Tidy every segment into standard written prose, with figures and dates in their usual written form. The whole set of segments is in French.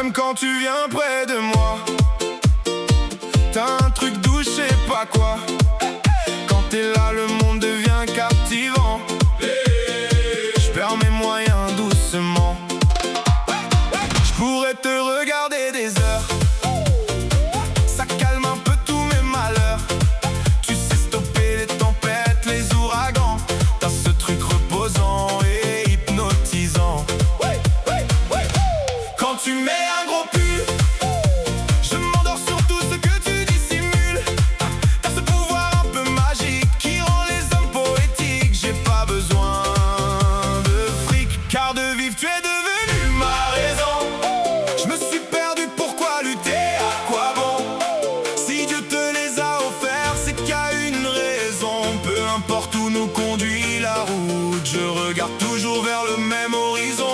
J'aime quand tu viens près de moi. T'as un truc doux, je sais pas quoi. Quand t'es là, le monde devient captivant. Je perds mes moyens doucement. Je pourrais te regarder des heures. Ça calme un peu tous mes malheurs. Tu sais stopper les tempêtes, les ouragans. T'as ce truc reposant et hypnotisant. Quand tu mets un gros pull, je m'endors sur tout ce que tu dissimules. T'as ce pouvoir un peu magique qui rend les hommes poétiques. J'ai pas besoin de fric, car de vivre tu es devenu ma raison. Je me suis perdu, pourquoi lutter, à quoi bon? Si Dieu te les a offerts, c'est qu'il y a une raison. Peu importe où nous conduit la route, je regarde toujours vers le même horizon.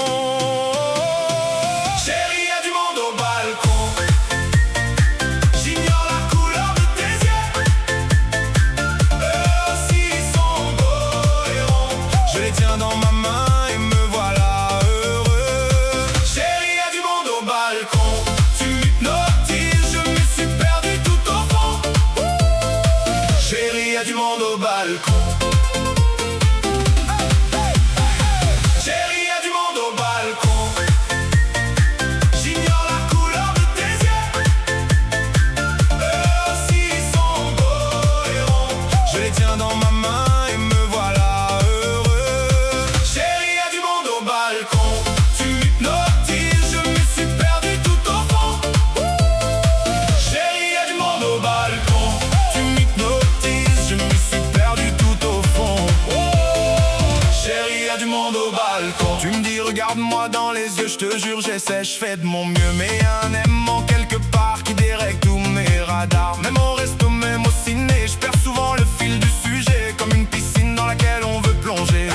Dans ma main et me voilà heureux. Chérie, y'a du monde au balcon. Tu m'hypnotises, je me suis perdu tout au fond. Chérie, y'a du monde au balcon. Chérie, y'a du monde au balcon. J'ignore la couleur de tes yeux. Eux aussi sont beaux et ronds. Je les tiens dans ma main et me voilà. Tu m'hypnotises, je me suis perdu tout au fond. Chérie, y'a du monde au balcon. Tu m'hypnotises, je me suis perdu tout au fond. Chérie, y'a du monde au balcon. Tu me dis regarde-moi dans les yeux, je te jure j'essaie, je fais de mon mieux. Mais y'a un aimant quelque part qui dérègle tous mes radars. Même au resto, même au ciné, je perds souvent le fil du sujet. Comme une piscine dans laquelle on veut plonger.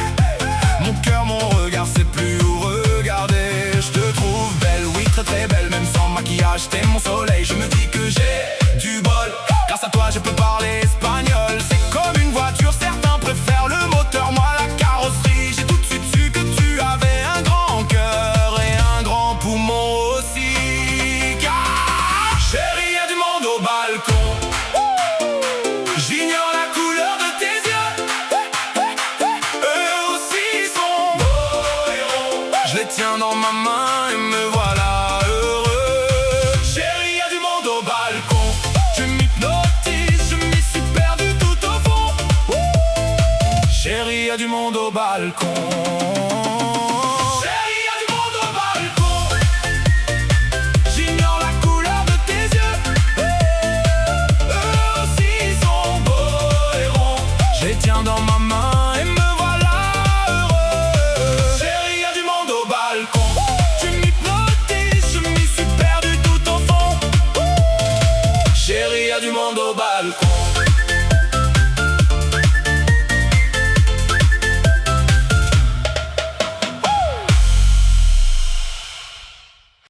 Mon cœur, mon regard, c'est plus où regarder. Je te trouve belle, oui très très belle. Même sans maquillage, t'es mon soleil. Je me dis que j'ai du bol. Grâce à toi je peux parler espagnol. C'est comme une voiture, certains préfèrent le moteur, moi la carrosserie. J'ai tout de suite su que tu avais un grand cœur et un grand poumon aussi. Car chérie, y'a du monde au balcon. J'ignore la couleur de tes yeux. Eux aussi sont beaux et ronds. Je les tiens dans ma main et me voilà heureux. Chérie, y'a du monde au balcon. Tu m'hypnotises, je m'y suis perdu tout au fond. Chérie, y'a du monde au balcon. Chérie, y'a du monde au balcon. J'ignore la couleur de tes yeux. Eux aussi sont beaux et ronds. Je les tiens dans ma main et me voilà heureux. Chérie, y'a du monde au balcon. Tu m'hypnotises, je m'y suis perdu tout au fond. Chérie, y'a du monde au balcon.